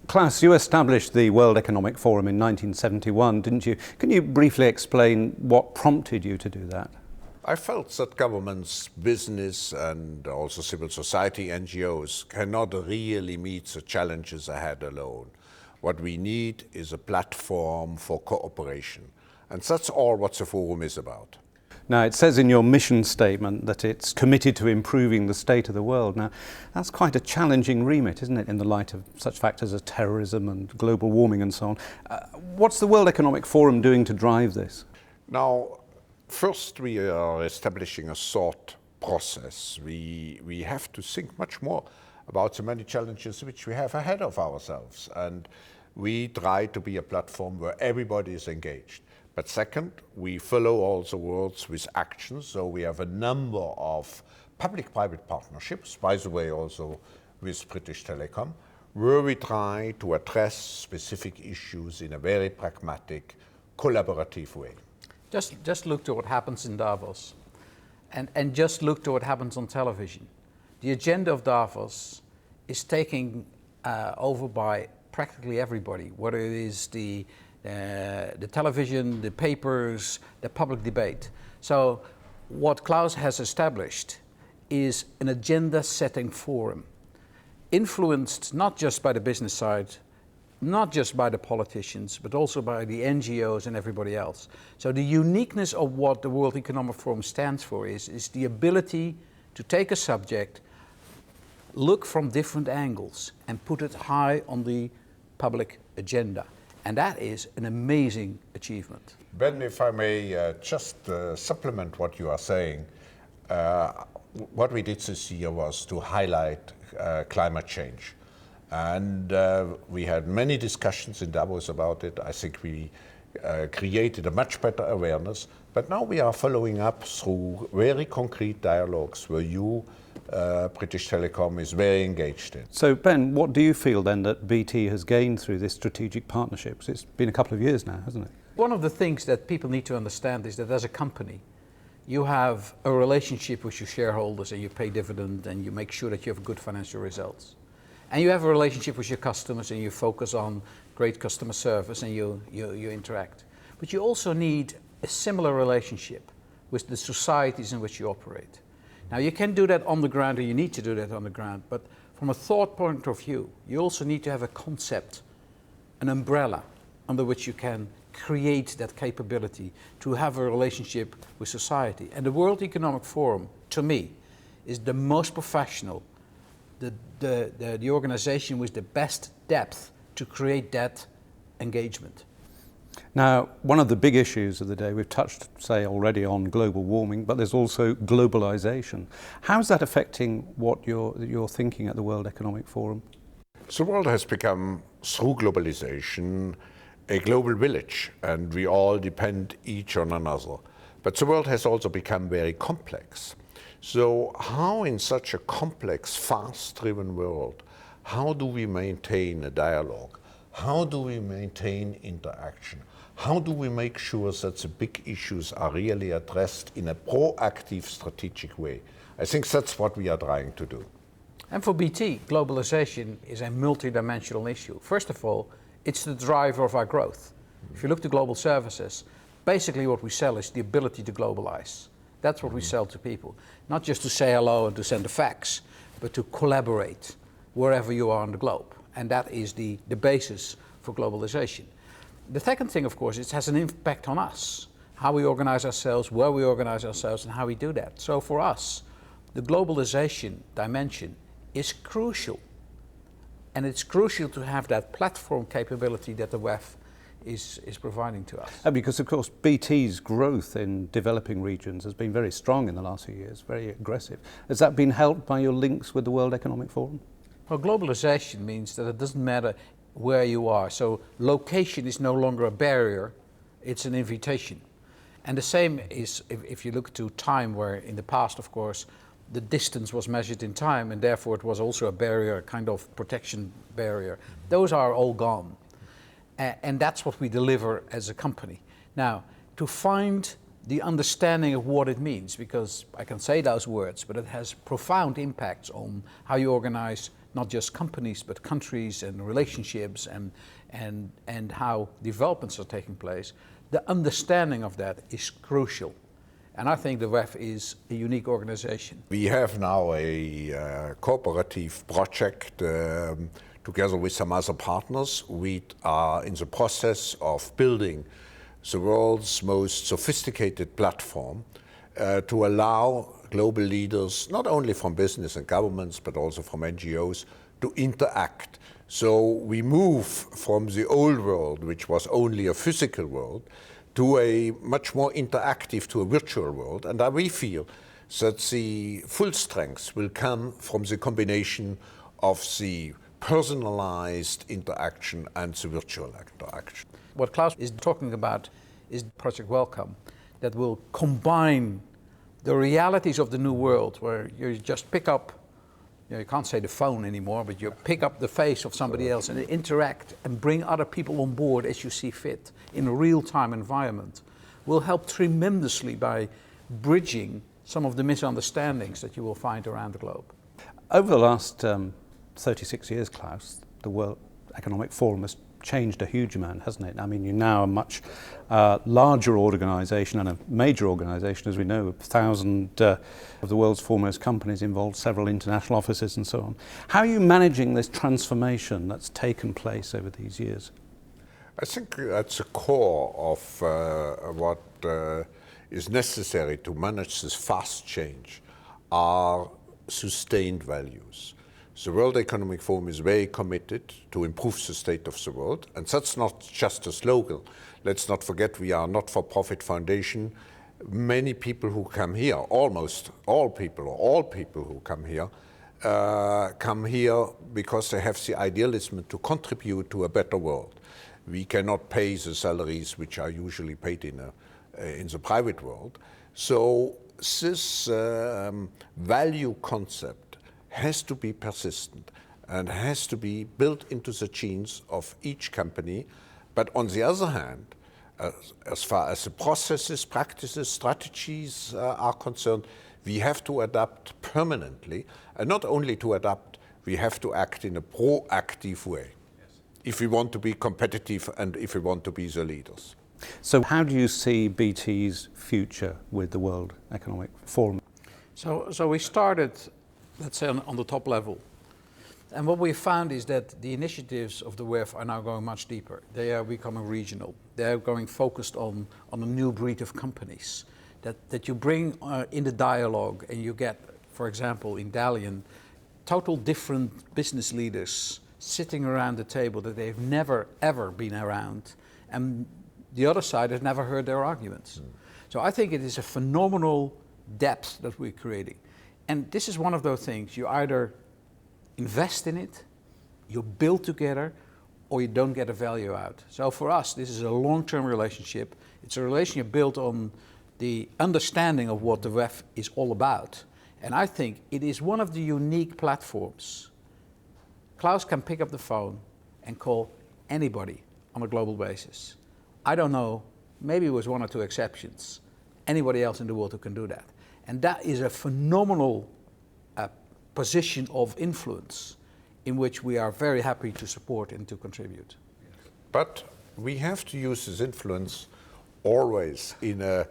Klaus, you established the World Economic Forum in 1971, didn't you? Can you briefly explain what prompted you to do that? I felt that governments, business and also civil society NGOs cannot really meet the challenges ahead alone. What we need is a platform for cooperation. And that's all what the forum is about. Now, it says in your mission statement that it's committed to improving the state of the world. Now, that's quite a challenging remit, isn't it, in the light of such factors as terrorism and global warming and so on. What's the World Economic Forum doing to drive this? Now, first we are establishing a thought process. We have to think much more about the many challenges which we have ahead of ourselves. And we try to be a platform where everybody is engaged. But second, we follow all the words with actions. So we have a number of public-private partnerships, by the way, also with British Telecom, where we try to address specific issues in a very pragmatic, collaborative way. Just look to what happens in Davos, and just look to what happens on television. The agenda of Davos is taken over by practically everybody, whether it is the television, the papers, the public debate. So what Klaus has established is an agenda-setting forum, influenced not just by the business side, not just by the politicians, but also by the NGOs and everybody else. So the uniqueness of what the World Economic Forum stands for is the ability to take a subject, look from different angles, and put it high on the public agenda. And that is an amazing achievement. Ben, if I may just supplement what you are saying, what we did this year was to highlight climate change. And we had many discussions in Davos about it. I think we created a much better awareness. But now we are following up through very concrete dialogues where you, British Telecom, is very engaged in. So Ben, what do you feel then that BT has gained through this strategic partnership? It's been a couple of years now, hasn't it? One of the things that people need to understand is that as a company, you have a relationship with your shareholders and you pay dividend and you make sure that you have good financial results. And you have a relationship with your customers and you focus on great customer service and you interact. But you also need a similar relationship with the societies in which you operate. Now you can do that on the ground, or you need to do that on the ground, but from a thought point of view, you also need to have a concept, an umbrella under which you can create that capability to have a relationship with society. And the World Economic Forum, to me, is the most professional, the organization with the best depth to create that engagement. Now, one of the big issues of the day, we've touched, say, already on global warming, but there's also globalization. How's that affecting what you're thinking at the World Economic Forum? The world has become, through globalization, a global village, and we all depend each on another. But the world has also become very complex. So how in such a complex, fast-driven world, how do we maintain a dialogue? How do we maintain interaction? How do we make sure that the big issues are really addressed in a proactive, strategic way? I think that's what we are trying to do. And for BT, globalization is a multidimensional issue. First of all, it's the driver of our growth. If you look to global services, basically what we sell is the ability to globalize. That's what we sell to people. Not just to say hello and to send a fax, but to collaborate wherever you are on the globe. And that is the basis for globalization. The second thing, of course, it has an impact on us, how we organize ourselves, where we organize ourselves, and how we do that. So for us, the globalization dimension is crucial. And it's crucial to have that platform capability that the WEF is providing to us. Because, of course, BT's growth in developing regions has been very strong in the last few years, very aggressive. Has that been helped by your links with the World Economic Forum? Well, globalization means that it doesn't matter where you are. So location is no longer a barrier, it's an invitation. And the same is if you look to time, where in the past, of course, the distance was measured in time and therefore it was also a barrier, a kind of protection barrier. Those are all gone. And that's what we deliver as a company. Now, to find the understanding of what it means, because I can say those words, but it has profound impacts on how you organize not just companies, but countries and relationships and how developments are taking place, the understanding of that is crucial. And I think the WEF is a unique organization. We have now a cooperative project together with some other partners. We are in the process of building the world's most sophisticated platform to allow global leaders, not only from business and governments, but also from NGOs, to interact. So we move from the old world, which was only a physical world, to a much more interactive, to a virtual world. And we feel that the full strength will come from the combination of the personalized interaction and the virtual interaction. What Klaus is talking about is Project Welcome, that will combine the realities of the new world, where you just pick up, you can't say the phone anymore, but you pick up the face of somebody else and interact and bring other people on board as you see fit in a real-time environment, will help tremendously by bridging some of the misunderstandings that you will find around the globe. Over the last 36 years, Klaus, the World Economic Forum has changed a huge amount, hasn't it? I mean, you're now a much larger organisation and a major organisation, as we know, 1,000 of the world's foremost companies involved, several international offices and so on. How are you managing this transformation that's taken place over these years? I think at the core of what is necessary to manage this fast change are sustained values. The World Economic Forum is very committed to improve the state of the world, and that's not just a slogan. Let's not forget we are a not-for-profit foundation. Many people who come here, almost all people, or all people who come here because they have the idealism to contribute to a better world. We cannot pay the salaries which are usually paid in the private world. So this value concept has to be persistent and has to be built into the genes of each company. But on the other hand, as far as the processes, practices, strategies are concerned, we have to adapt permanently. And not only to adapt, we have to act in a proactive way if we want to be competitive and if we want to be the leaders. So how do you see BT's future with the World Economic Forum? So we started, let's say, on the top level. And what we found is that the initiatives of the WEF are now going much deeper. They are becoming regional. They are going focused on a new breed of companies that you bring in the dialogue, and you get, for example, in Dalian, total different business leaders sitting around the table that they've never, ever been around. And the other side has never heard their arguments. So I think it is a phenomenal depth that we're creating. And this is one of those things, you either invest in it, you build together, or you don't get a value out. So for us, this is a long-term relationship. It's a relationship built on the understanding of what the WEF is all about. And I think it is one of the unique platforms. Klaus can pick up the phone and call anybody on a global basis. I don't know, maybe with one or two exceptions, anybody else in the world who can do that. And that is a phenomenal position of influence in which we are very happy to support and to contribute. But we have to use this influence always in a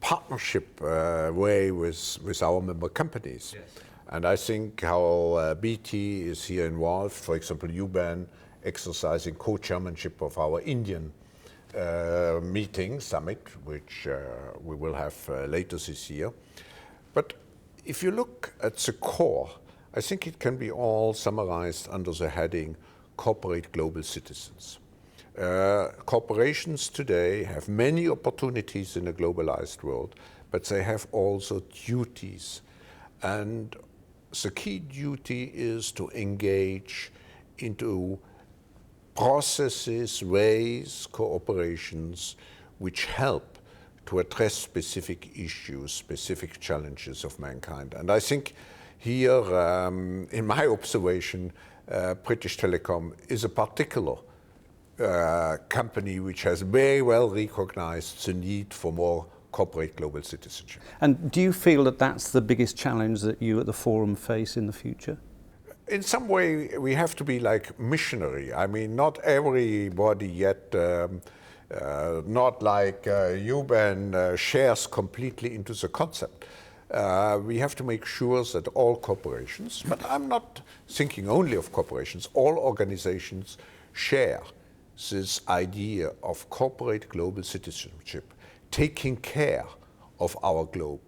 partnership way with our member companies. Yes. And I think how BT is here involved, for example, UBAN exercising co-chairmanship of our Indian meeting, summit, which we will have later this year. But if you look at the core, I think it can be all summarized under the heading corporate global citizens. Corporations today have many opportunities in a globalized world, but they have also duties. And the key duty is to engage into processes, ways, cooperations which help to address specific issues, specific challenges of mankind. And I think here, in my observation, British Telecom is a particular company which has very well recognized the need for more corporate global citizenship. And do you feel that that's the biggest challenge that you at the Forum face in the future? in some way, we have to be like missionary. I mean, not everybody yet, not like you, Ben, shares completely into the concept. We have to make sure that all corporations, but I'm not thinking only of corporations, all organizations share this idea of corporate global citizenship, taking care of our globe.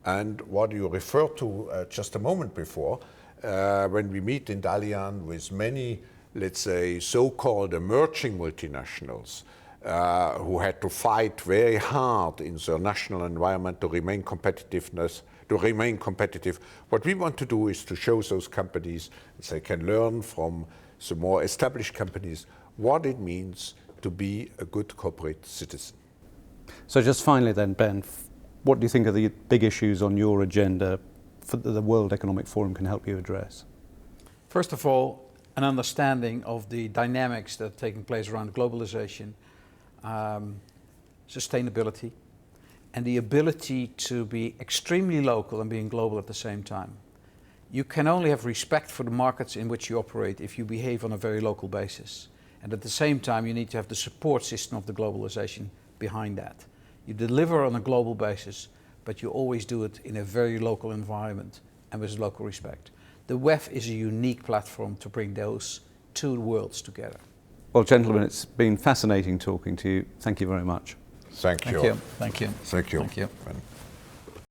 And what you referred to just a moment before, when we meet in Dalian with many, let's say, so-called emerging multinationals who had to fight very hard in their national environment to remain competitive. What we want to do is to show those companies that they can learn from the more established companies what it means to be a good corporate citizen. So just finally then, Ben, what do you think are the big issues on your agenda that the World Economic Forum can help you address? First of all, an understanding of the dynamics that are taking place around globalization, sustainability, and the ability to be extremely local and being global at the same time. You can only have respect for the markets in which you operate if you behave on a very local basis. And at the same time, you need to have the support system of the globalization behind that. You deliver on a global basis, but you always do it in a very local environment and with local respect. The WEF is a unique platform to bring those two worlds together. Well, gentlemen, it's been fascinating talking to you. Thank you very much. Thank you. Thank you. Thank you. Thank you. Ben.